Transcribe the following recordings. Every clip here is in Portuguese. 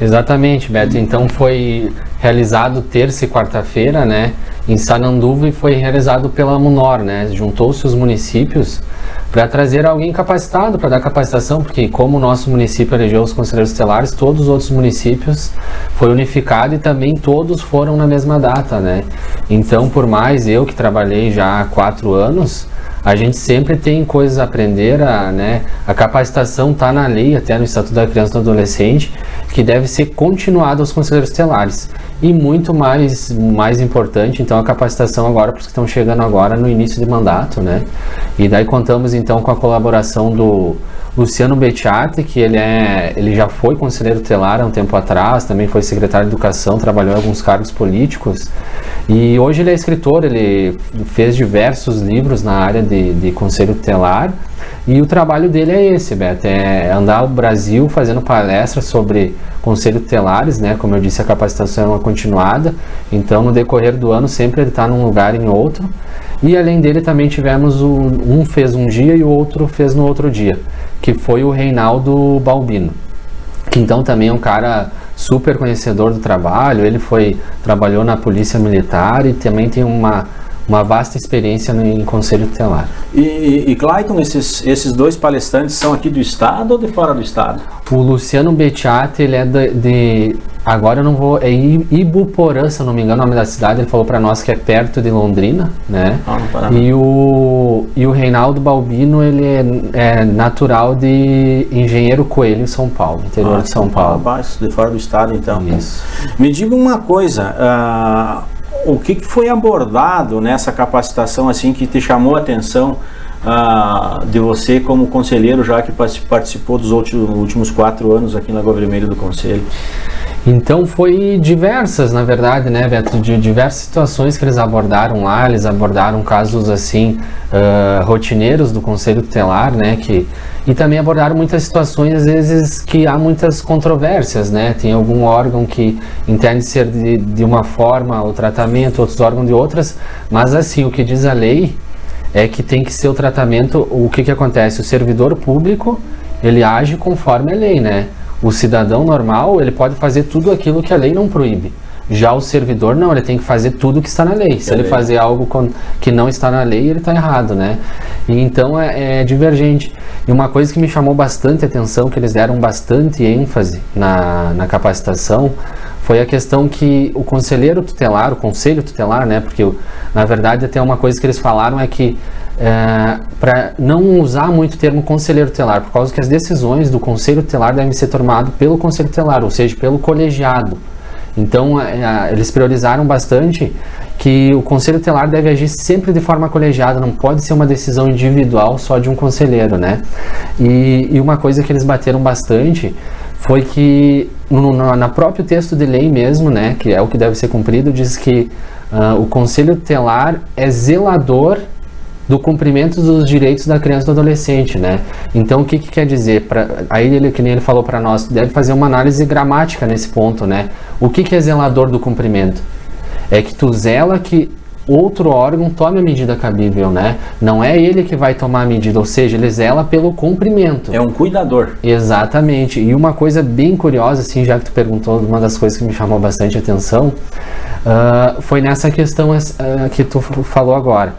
Exatamente, Beto. Então foi realizado terça e quarta-feira, né, em Sananduva, e foi realizado pela Munor, né? Juntou-se os municípios para trazer alguém capacitado para dar capacitação, porque como o nosso município elegeu os conselheiros tutelares, todos os outros municípios foi unificado e também todos foram na mesma data, né? Então, por mais eu que trabalhei já há 4 anos, a gente sempre tem coisas a aprender, né? A capacitação está na lei, até no Estatuto da Criança e do Adolescente, que deve ser continuada aos conselheiros tutelares. E muito mais importante, então, a capacitação agora para os que estão chegando agora no início de mandato, né? E daí contamos, então, com a colaboração do Luciano Bettiati, que ele já foi conselheiro tutelar há um tempo atrás, também foi secretário de Educação, trabalhou em alguns cargos políticos, e hoje ele é escritor, ele fez diversos livros na área de conselho tutelar, e o trabalho dele é esse, Beto, é andar o Brasil fazendo palestras sobre conselho tutelares, né? Como eu disse, a capacitação é uma continuada, então no decorrer do ano sempre ele está num lugar em outro, e além dele também tivemos um fez um dia e o outro fez no outro dia, que foi o Reinaldo Balbino, que então também é um cara super conhecedor do trabalho. Ele trabalhou na Polícia Militar e também tem uma vasta experiência em conselho tutelar. E Clayton, esses dois palestrantes são aqui do estado ou de fora do estado? O Luciano Bettiati, ele é agora eu não vou, é Ibuporã, se eu não me engano o nome da cidade, ele falou para nós que é perto de Londrina, né? E o Reinaldo Balbino, ele é natural de Engenheiro Coelho, São Paulo, interior de São Paulo. De fora do estado, então. Isso. Me diga uma coisa, o que foi abordado nessa capacitação assim que te chamou a atenção de você como conselheiro, já que participou dos últimos 4 anos aqui na Lagoa Vermelha do Conselho? Então foi diversas, na verdade, né, Beto, de diversas situações que eles abordaram lá. Eles abordaram casos assim rotineiros do Conselho Tutelar, né, e também abordaram muitas situações, às vezes, que há muitas controvérsias, né? Tem algum órgão que entende ser de uma forma o tratamento, outros órgãos de outras, mas assim, o que diz a lei é que tem que ser o tratamento. O que acontece? O servidor público, ele age conforme a lei, né? O cidadão normal, ele pode fazer tudo aquilo que a lei não proíbe. Já o servidor, não, ele tem que fazer tudo que está na lei. Se ele fazer algo que não está na lei, ele está errado, né? E então é divergente. E uma coisa que me chamou bastante atenção, que eles deram bastante ênfase na capacitação, foi a questão que o conselheiro tutelar, o conselho tutelar, né? Porque na verdade até uma coisa que eles falaram é que para não usar muito o termo conselheiro tutelar, por causa que as decisões do conselho tutelar devem ser tomadas pelo conselho tutelar, ou seja, pelo colegiado. Então, eles priorizaram bastante que o conselho tutelar deve agir sempre de forma colegiada, não pode ser uma decisão individual só de um conselheiro, né? E uma coisa que eles bateram bastante foi que, na próprio texto de lei mesmo, né, que é o que deve ser cumprido, diz que o conselho tutelar é zelador do cumprimento dos direitos da criança e do adolescente, né? Então, o que quer dizer? Aí, que nem ele falou para nós, deve fazer uma análise gramática nesse ponto, né? O que é zelador do cumprimento? É que tu zela que outro órgão tome a medida cabível, né? Não é ele que vai tomar a medida, ou seja, ele zela pelo cumprimento. É um cuidador. Exatamente. E uma coisa bem curiosa, assim, já que tu perguntou, uma das coisas que me chamou bastante atenção, foi nessa questão que tu falou agora.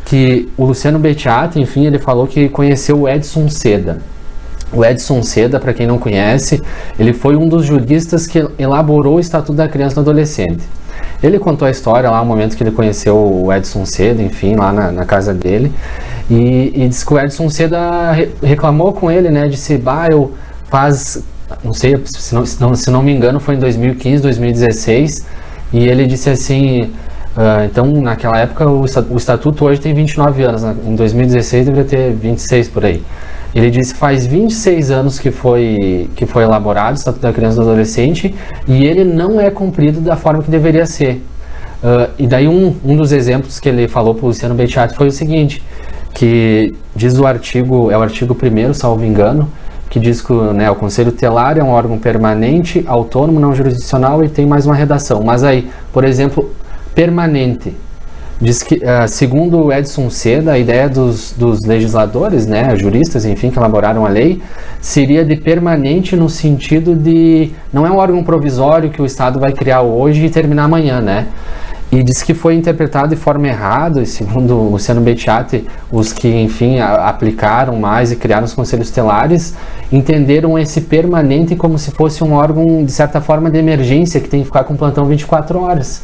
Que o Luciano Bettiati, enfim, ele falou que conheceu o Edson Seda. O Edson Seda, para quem não conhece, ele foi um dos juristas que elaborou o Estatuto da Criança e do Adolescente. Ele contou a história lá, o momento que ele conheceu o Edson Seda, enfim, lá na casa dele, e disse que o Edson Seda reclamou com ele, né, disse, não sei, se não me engano, foi em 2015, 2016, e ele disse assim... então, naquela época, o estatuto hoje tem 29 anos, né? Em 2016 deveria ter 26 por aí. Ele disse que faz 26 anos que foi elaborado o Estatuto da Criança e do Adolescente e ele não é cumprido da forma que deveria ser. E daí um dos exemplos que ele falou para o Luciano Bettiati foi o seguinte, que diz o artigo 1º, salvo engano, que diz que, né, o Conselho Tutelar é um órgão permanente, autônomo, não jurisdicional e tem mais uma redação. Mas aí, por exemplo... permanente. diz que, segundo o Edson Seda, a ideia dos legisladores, né, juristas, enfim, que elaboraram a lei, seria de permanente no sentido de, não é um órgão provisório que o Estado vai criar hoje e terminar amanhã, né? E diz que foi interpretado de forma errada, e segundo o Luciano Becciati, os que, enfim, aplicaram mais e criaram os conselhos tutelares, entenderam esse permanente como se fosse um órgão, de certa forma, de emergência, que tem que ficar com plantão 24 horas.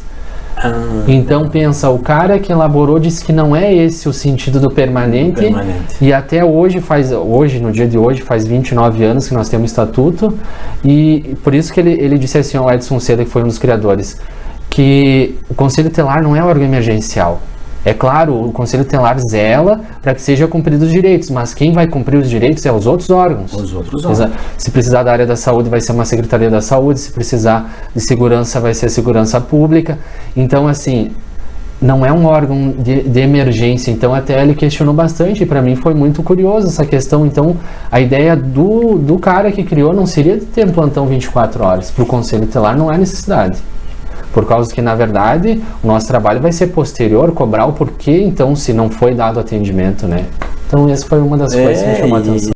Então, pensa, o cara que elaborou diz que não é esse o sentido do permanente. E até hoje, no dia de hoje, faz 29 anos que nós temos o estatuto, e por isso que ele disse assim, o Edson Seda, que foi um dos criadores, que o Conselho Tutelar não é um órgão emergencial. É claro, o Conselho Tutelar zela para que sejam cumpridos os direitos, mas quem vai cumprir os direitos é os outros órgãos. Os outros órgãos. Se precisar da área da saúde, vai ser uma Secretaria da Saúde, se precisar de segurança, vai ser a Segurança Pública. Então, assim, não é um órgão de emergência. Então, até ele questionou bastante, e para mim foi muito curioso essa questão. Então, a ideia do cara que criou não seria de ter um plantão 24 horas. Para o Conselho Tutelar não há necessidade. Por causa que, na verdade, o nosso trabalho vai ser posterior, cobrar o porquê, então, se não foi dado atendimento, né? Então, essa foi uma das coisas que me chamou a atenção.